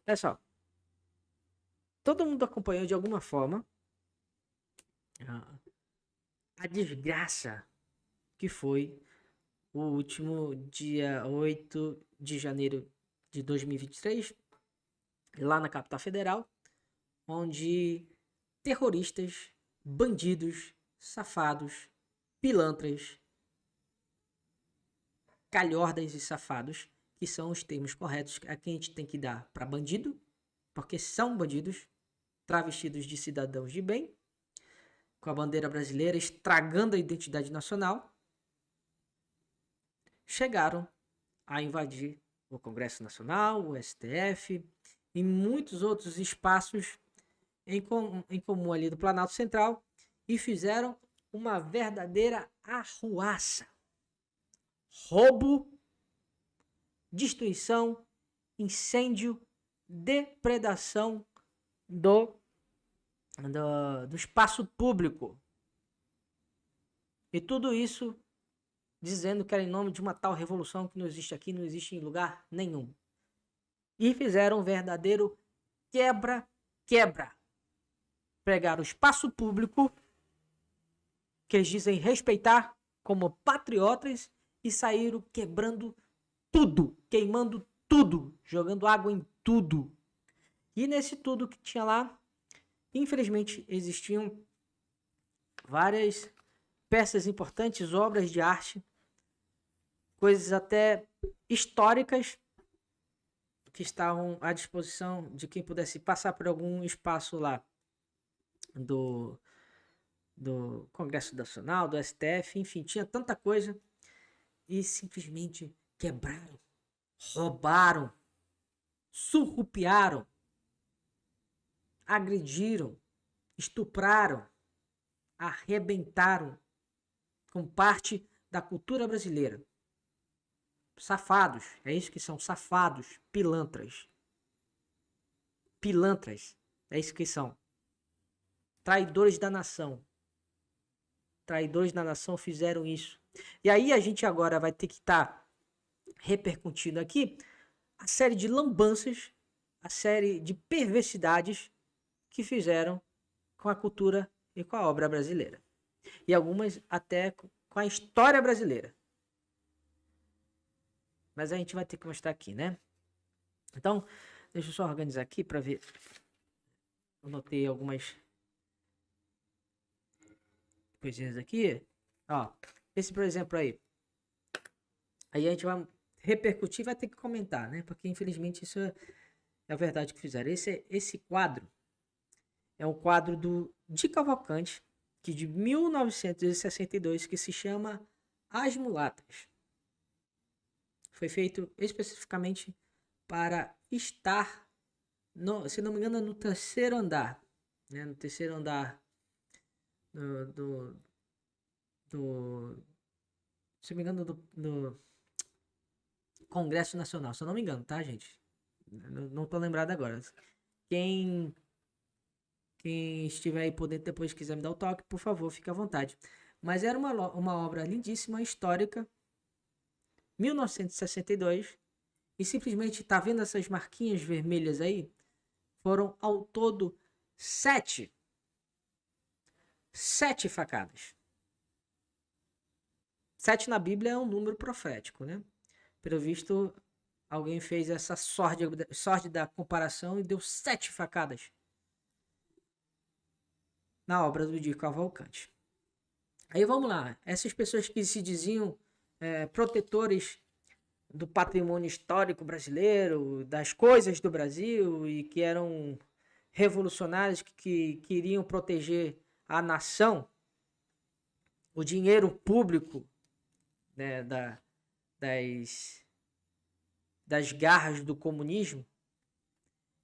Pessoal, todo mundo acompanhou de alguma forma a desgraça que foi o último dia 8 de janeiro de 2023, lá na capital federal, onde terroristas, bandidos, safados, pilantras, calhordas e safados, que são os termos corretos a quem a gente tem que dar para bandido, porque são bandidos, travestidos de cidadãos de bem, com a bandeira brasileira, estragando a identidade nacional, chegaram a invadir o Congresso Nacional, o STF e muitos outros espaços em comum ali do Planalto Central e fizeram uma verdadeira arruaça. Roubo, destruição, incêndio, depredação do espaço público. E tudo isso dizendo que era em nome de uma tal revolução que não existe aqui, não existe em lugar nenhum. E fizeram um verdadeiro quebra-quebra. Pegaram o espaço público, que eles dizem respeitar como patriotas, e saíram quebrando tudo, queimando tudo, jogando água em tudo. E nesse tudo que tinha lá, infelizmente, existiam várias peças importantes, obras de arte, coisas até históricas que estavam à disposição de quem pudesse passar por algum espaço lá do Congresso Nacional, do STF, enfim, tinha tanta coisa e simplesmente quebraram, roubaram, surrupiaram, agrediram, estupraram, arrebentaram com parte da cultura brasileira. Safados, é isso que são, safados, pilantras. Pilantras, é isso que são. Traidores da nação. Traidores da nação fizeram isso. E aí a gente agora vai ter que estar repercutindo aqui a série de lambanças, a série de perversidades que fizeram com a cultura e com a obra brasileira. E algumas até com a história brasileira. Mas a gente vai ter que mostrar aqui, né? Então, deixa eu só organizar aqui para ver. Eu notei algumas coisinhas aqui. Ó, esse, por exemplo, aí. Aí a gente vai repercutir e vai ter que comentar, né? Porque, infelizmente, isso é a verdade que fizeram. Esse quadro é um quadro de Cavalcante, que de 1962, que se chama As Mulatas. Foi feito especificamente para estar, se não me engano, no terceiro andar. Né? No terceiro andar se não me engano, do Congresso Nacional. Se eu não me engano, tá, gente? Não tô lembrado agora. Quem estiver aí por dentro depois quiser me dar o toque, por favor, fique à vontade. Mas era uma obra lindíssima, histórica, 1962, e simplesmente tá vendo essas marquinhas vermelhas aí? Foram ao todo 7 facadas. 7 na Bíblia é um número profético, né? Pelo visto, alguém fez essa sorte da comparação e deu 7 facadas na obra do Di Cavalcante. Aí vamos lá, essas pessoas que se diziam protetores do patrimônio histórico brasileiro, das coisas do Brasil, e que eram revolucionários que queriam proteger a nação, o dinheiro público, né, das garras do comunismo,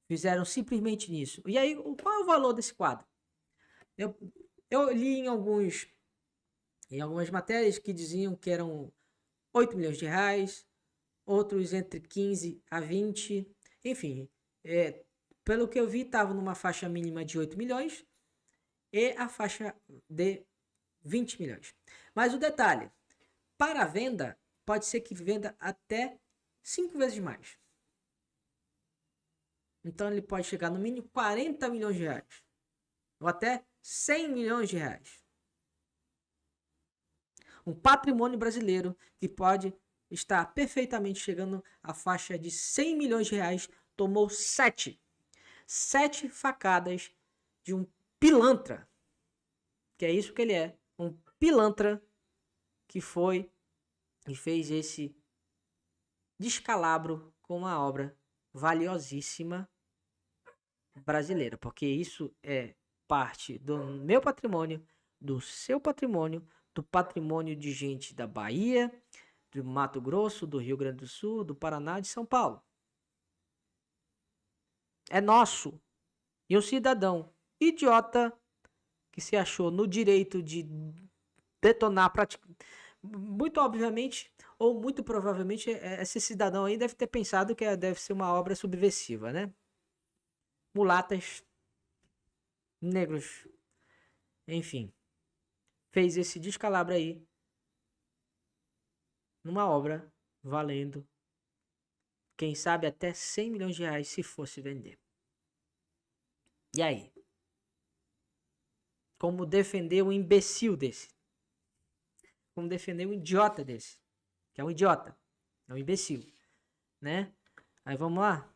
fizeram simplesmente nisso. E aí, qual é o valor desse quadro? Eu li em algumas matérias que diziam que eram 8 milhões de reais, outros entre 15 a 20, enfim, pelo que eu vi, estava numa faixa mínima de 8 milhões e a faixa de 20 milhões. Mas o detalhe, para a venda, pode ser que venda até 5 vezes mais. Então ele pode chegar no mínimo 40 milhões de reais. Ou até 100 milhões de reais. Um patrimônio brasileiro que pode estar perfeitamente chegando à faixa de 100 milhões de reais tomou 7 facadas de um pilantra. Que é isso que ele é. Um pilantra que foi e fez esse descalabro com uma obra valiosíssima brasileira. Porque isso é parte do meu patrimônio, do seu patrimônio, do patrimônio de gente da Bahia, do Mato Grosso, do Rio Grande do Sul, do Paraná, de São Paulo. É nosso. E o cidadão idiota que se achou no direito de detonar muito obviamente ou muito provavelmente esse cidadão aí deve ter pensado que deve ser uma obra subversiva, né? Mulatas, negros, enfim, fez esse descalabro aí numa obra valendo, quem sabe, até 100 milhões de reais se fosse vender. E aí? Como defender um imbecil desse? Como defender um idiota desse? Que é um idiota, é um imbecil, né? Aí vamos lá.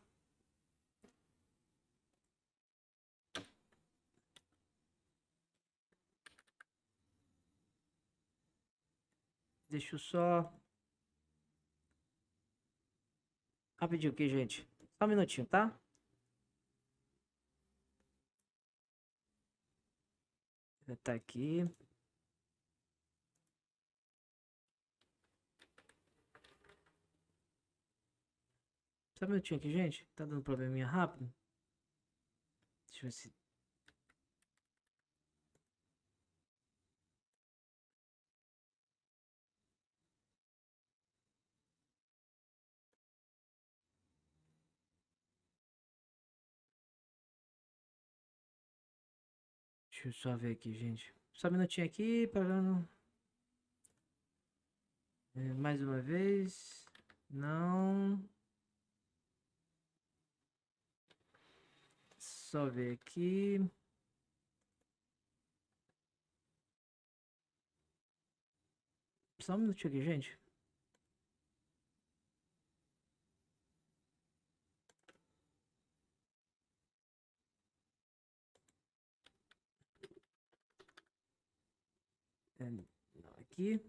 Deixa eu só rapidinho aqui, gente. Só um minutinho, tá? Já tá aqui. Só um minutinho aqui, gente. Tá dando probleminha rápido. Deixa eu ver se... Deixa eu só ver aqui, gente. Só um minutinho aqui para... mais uma vez. Não. Só ver aqui. Só um minutinho aqui, gente. Não, aqui.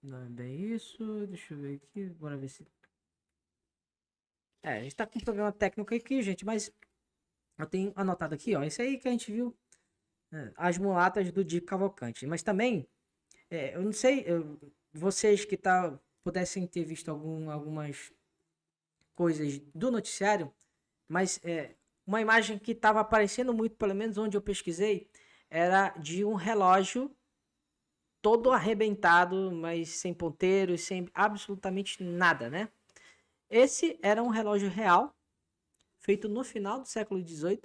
Não é bem isso. Deixa eu ver aqui. Bora ver se... a gente tá com um problema técnico aqui, gente, mas eu tenho anotado aqui, ó. Esse aí que a gente viu. As mulatas do Di Cavalcante. Mas também, eu não sei, vocês que pudessem ter visto algumas coisas do noticiário, mas uma imagem que estava aparecendo muito, pelo menos onde eu pesquisei, era de um relógio todo arrebentado, mas sem ponteiros, sem absolutamente nada, né? Esse era um relógio real, feito no final do século XVIII,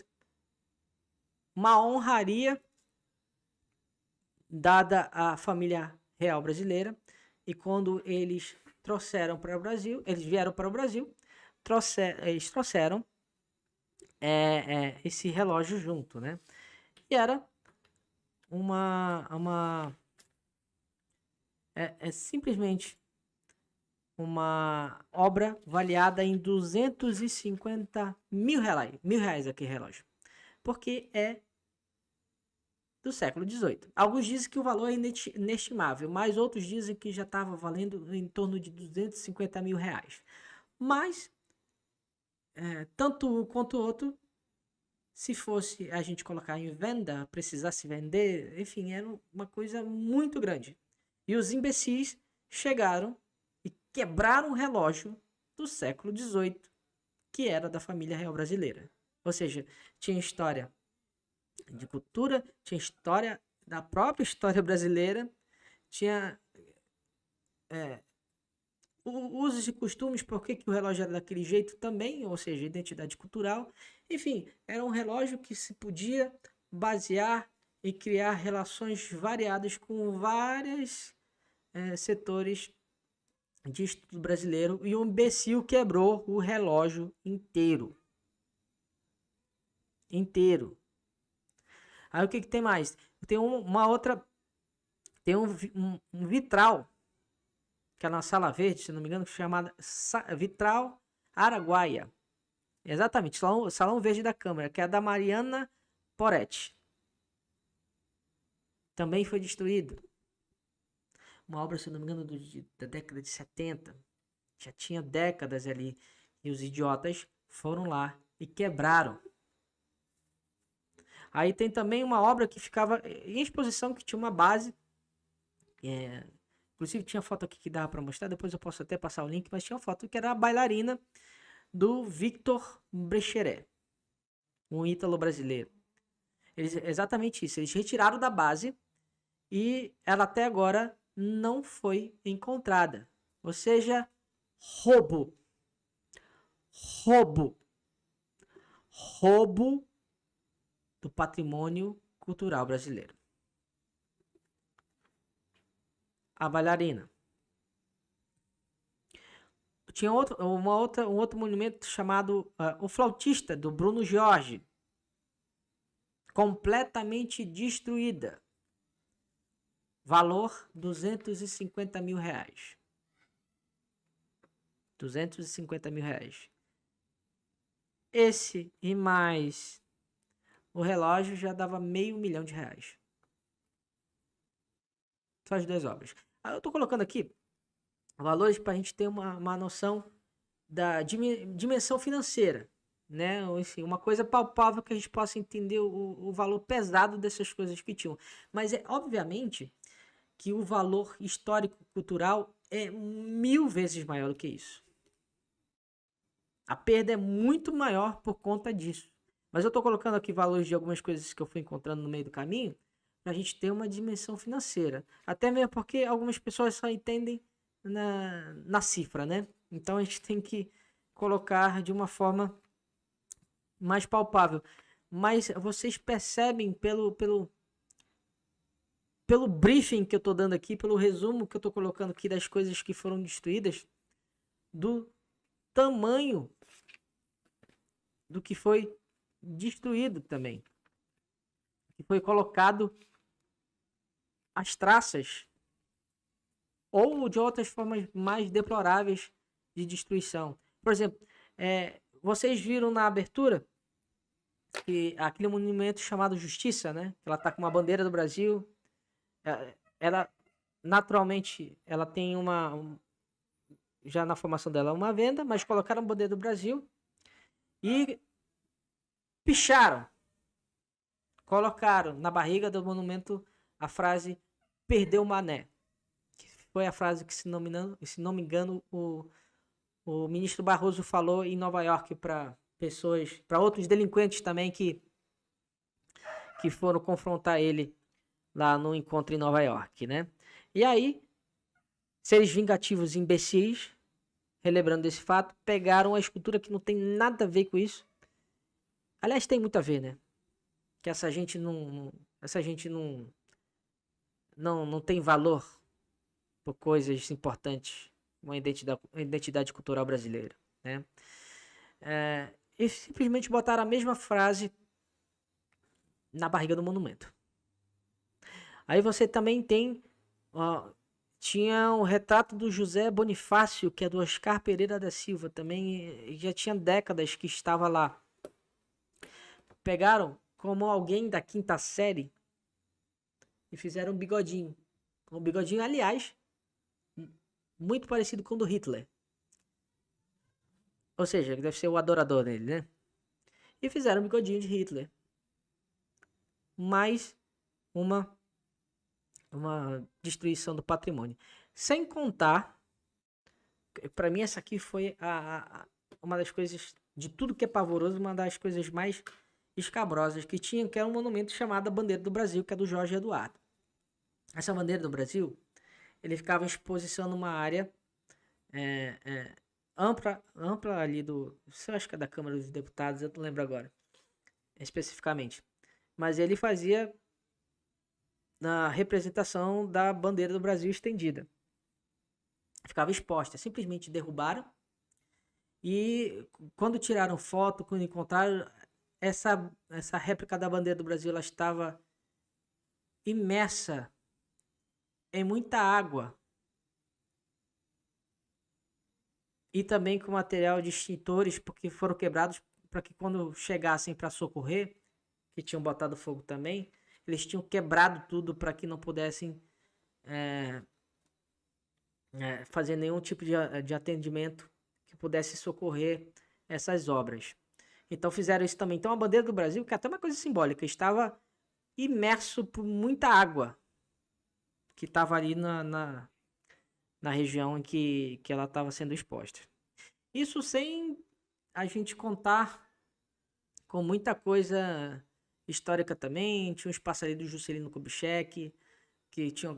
uma honraria dada à família real brasileira. E quando eles trouxeram para o Brasil, eles vieram para o Brasil, eles trouxeram esse relógio junto, né? E era simplesmente uma obra avaliada em 250 mil reais aquele relógio, porque é do século XVIII. Alguns dizem que o valor é inestimável, mas outros dizem que já estava valendo em torno de 250 mil reais. Mas, tanto um quanto o outro, se fosse a gente colocar em venda, precisasse vender, enfim, era uma coisa muito grande. E os imbecis chegaram e quebraram o relógio do século XVIII, que era da família real brasileira. Ou seja, tinha história de cultura, tinha história da própria história brasileira, tinha usos e costumes, por que o relógio era daquele jeito também, ou seja, identidade cultural. Enfim, era um relógio que se podia basear e criar relações variadas com vários setores de Estudo Brasileiro e um imbecil quebrou o relógio inteiro. Inteiro. Aí o que tem mais? Tem uma outra... Tem um vitral, que é na Sala Verde, se não me engano, chamada Vitral Araguaia. Exatamente, Salão Verde da Câmara, que é da Mariana Poretti. Também foi destruído. Uma obra, se não me engano, da década de 70. Já tinha décadas ali. E os idiotas foram lá e quebraram. Aí tem também uma obra que ficava em exposição, que tinha uma base. Inclusive tinha foto aqui que dava para mostrar, depois eu posso até passar o link, mas tinha uma foto que era a bailarina do Victor Brecheret, um ítalo brasileiro. Exatamente isso, eles retiraram da base e ela até agora não foi encontrada. Ou seja, roubo. Roubo. Roubo do patrimônio cultural brasileiro. A bailarina. Tinha um outro monumento chamado O Flautista, do Bruno Jorge. Completamente destruída. Valor R$250 mil. 250 mil reais. Esse e mais o relógio já dava R$500 mil. Só as duas obras. Eu tô colocando aqui valores para a gente ter uma noção da dimensão financeira, né? Enfim, uma coisa palpável que a gente possa entender o valor pesado dessas coisas que tinham. Mas é obviamente que o valor histórico-cultural é 1000 vezes maior do que isso. A perda é muito maior por conta disso. Mas eu estou colocando aqui valores de algumas coisas que eu fui encontrando no meio do caminho para a gente ter uma dimensão financeira. Até mesmo porque algumas pessoas só entendem na cifra, né? Então a gente tem que colocar de uma forma mais palpável. Mas vocês percebem pelo briefing que eu estou dando aqui, pelo resumo que eu estou colocando aqui das coisas que foram destruídas, do tamanho do que foi destruído também. Que foi colocado as traças ou de outras formas mais deploráveis de destruição. Por exemplo, vocês viram na abertura que aquele monumento chamado Justiça, né? Ela está com uma bandeira do Brasil. Ela naturalmente ela tem já na formação dela uma venda, mas colocaram a bandeira do Brasil e picharam, colocaram na barriga do monumento a frase "perdeu o mané", que foi a frase que, se não me engano, o ministro Barroso falou em Nova York para outros delinquentes também que foram confrontar ele lá no encontro em Nova York, né? E aí, seres vingativos imbecis, relembrando desse fato, pegaram a escultura que não tem nada a ver com isso. Aliás, tem muito a ver, né? Que essa gente não tem valor por coisas importantes, uma identidade cultural brasileira, né? E simplesmente botaram a mesma frase na barriga do monumento. Aí você também tem tinha o retrato do José Bonifácio, que é do Oscar Pereira da Silva, também já tinha décadas que estava lá. Pegaram como alguém da quinta série e fizeram um bigodinho. Um bigodinho, aliás, muito parecido com o do Hitler. Ou seja, deve ser o adorador dele, né? E fizeram um bigodinho de Hitler. Mais uma destruição do patrimônio. Sem contar, para mim essa aqui foi uma das coisas, de tudo que é pavoroso, uma das coisas mais escabrosas que tinha, que era um monumento chamado Bandeira do Brasil, que é do Jorge Eduardo. Essa Bandeira do Brasil, ele ficava em exposição numa área ampla ali eu acho que é da Câmara dos Deputados, eu não lembro agora, especificamente. Mas ele fazia na representação da Bandeira do Brasil estendida. ficava exposta. Simplesmente derrubaram e quando tiraram foto, quando encontraram essa réplica da bandeira do Brasil, ela estava imersa em muita água e também com material de extintores, porque foram quebrados para que quando chegassem para socorrer, que tinham botado fogo também, eles tinham quebrado tudo para que não pudessem fazer nenhum tipo de atendimento que pudesse socorrer essas obras. Então fizeram isso também. Então a bandeira do Brasil, que é até uma coisa simbólica, estava imerso por muita água que estava ali na região em que ela estava sendo exposta. Isso sem a gente contar com muita coisa histórica também. Tinha os passarinhos do Juscelino Kubitschek, que tinha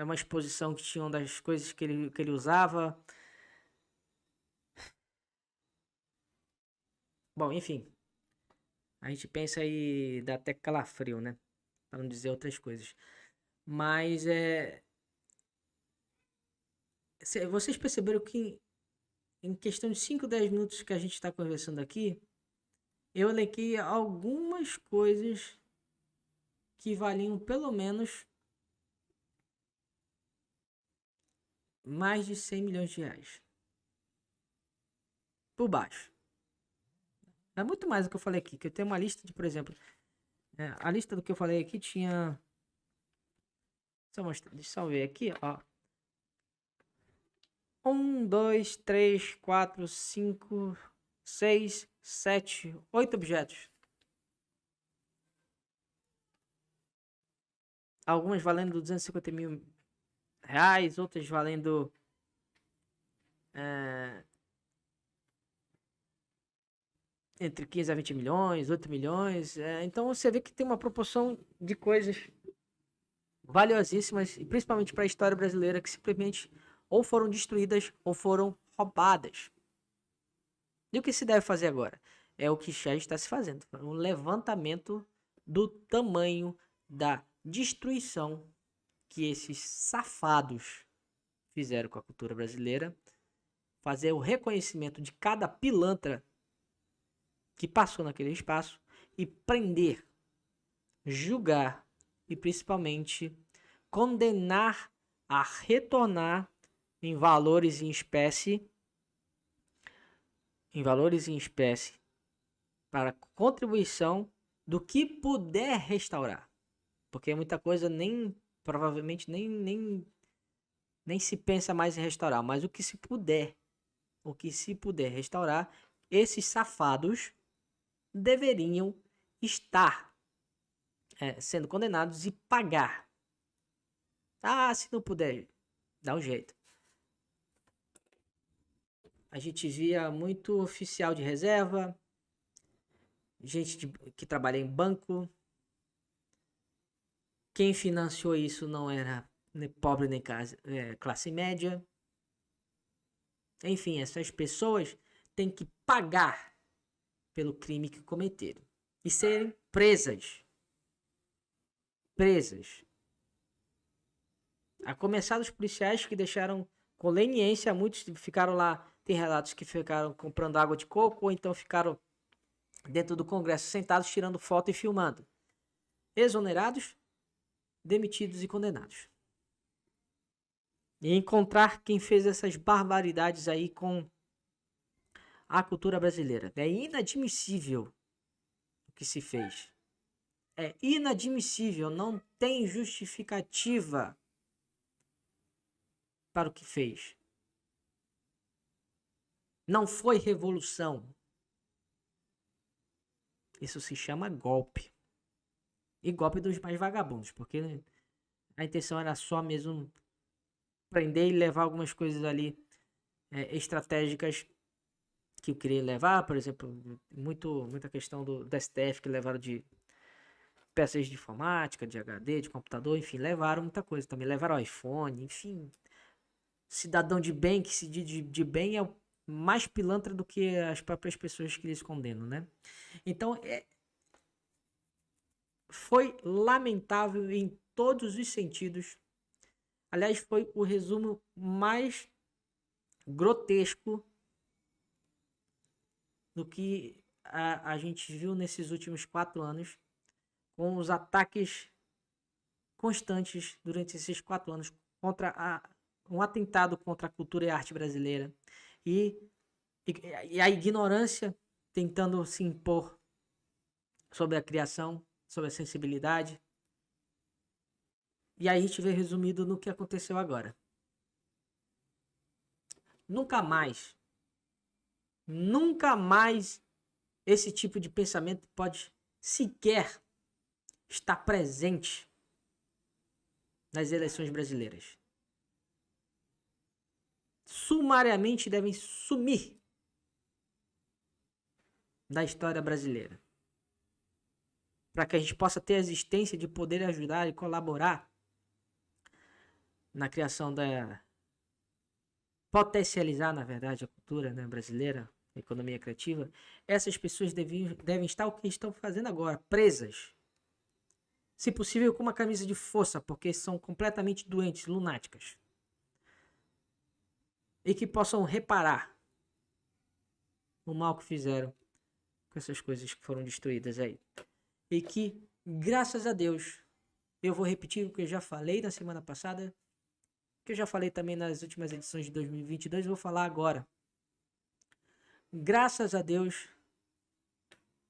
uma exposição que tinha das coisas que ele usava. Bom, enfim, a gente pensa e dá até calafrio, né? Para não dizer outras coisas. Mas vocês perceberam que em questão de 5, 10 minutos que a gente está conversando aqui, eu elenquei algumas coisas que valiam pelo menos mais de 100 milhões de reais. Por baixo. É muito mais do que eu falei aqui, que eu tenho uma lista de, por exemplo, a lista do que eu falei aqui tinha... Deixa eu ver aqui, ó. 1, 2, 3, 4, 5, 6, 7, 8 objetos. Algumas valendo 250 mil reais, outras valendo entre 15 a 20 milhões, 8 milhões. Então você vê que tem uma proporção de coisas valiosíssimas, e principalmente para a história brasileira, que simplesmente ou foram destruídas ou foram roubadas. E o que se deve fazer agora? É o que já está se fazendo, um levantamento do tamanho da destruição que esses safados fizeram com a cultura brasileira, fazer o reconhecimento de cada pilantra que passou naquele espaço e prender, julgar e principalmente condenar a retornar em valores em espécie para contribuição do que puder restaurar, porque muita coisa provavelmente nem se pensa mais em restaurar, mas o que se puder restaurar, esses safados deveriam estar sendo condenados e pagar. Se não puder, dá um jeito. A gente via muito oficial de reserva, gente que trabalha em banco. Quem financiou isso não era nem pobre nem classe média. Enfim, essas pessoas têm que pagar pelo crime que cometeram e serem presas. A começar dos policiais que deixaram com leniência, muitos ficaram lá, tem relatos que ficaram comprando água de coco ou então ficaram dentro do Congresso sentados tirando foto e filmando. Exonerados, demitidos e condenados. E encontrar quem fez essas barbaridades aí com a cultura brasileira. É inadmissível o que se fez. É inadmissível, não tem justificativa para o que fez. Não foi revolução. Isso se chama golpe. E golpe dos mais vagabundos, porque a intenção era só mesmo prender e levar algumas coisas ali estratégicas que eu queria levar, por exemplo, muita questão do STF que levaram de peças de informática, de HD, de computador, enfim, levaram muita coisa. Também levaram iPhone, enfim. Cidadão de bem, que se diz de bem, é mais pilantra do que as próprias pessoas que eles condenam, né? Então, foi lamentável em todos os sentidos. Aliás, foi o resumo mais grotesco do que a gente viu nesses últimos 4 anos, com os ataques constantes durante esses 4 anos contra um atentado contra a cultura e a arte brasileira e a ignorância tentando se impor sobre a criação, sobre a sensibilidade. E aí a gente vê resumido no que aconteceu agora. Nunca mais esse tipo de pensamento pode sequer estar presente nas eleições brasileiras. Sumariamente devem sumir da história brasileira, para que a gente possa ter a existência de poder ajudar e colaborar na criação potencializar, na verdade, a cultura, né, brasileira, a economia criativa. Essas pessoas devem estar o que estão fazendo agora, presas. Se possível, com uma camisa de força, porque são completamente doentes, lunáticas. E que possam reparar o mal que fizeram com essas coisas que foram destruídas aí. E que, graças a Deus, eu vou repetir o que eu já falei na semana passada, que eu já falei também nas últimas edições de 2022, vou falar agora. Graças a Deus,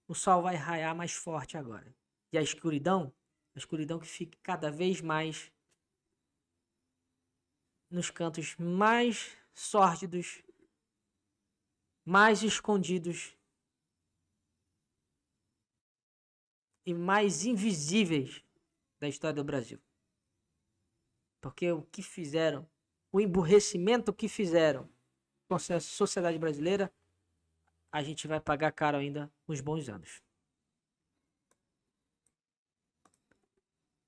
o sol vai raiar mais forte agora. E a escuridão que fica cada vez mais nos cantos mais sórdidos, mais escondidos e mais invisíveis da história do Brasil. Porque o que fizeram, o emburrecimento que fizeram com a sociedade brasileira, a gente vai pagar caro ainda uns bons anos.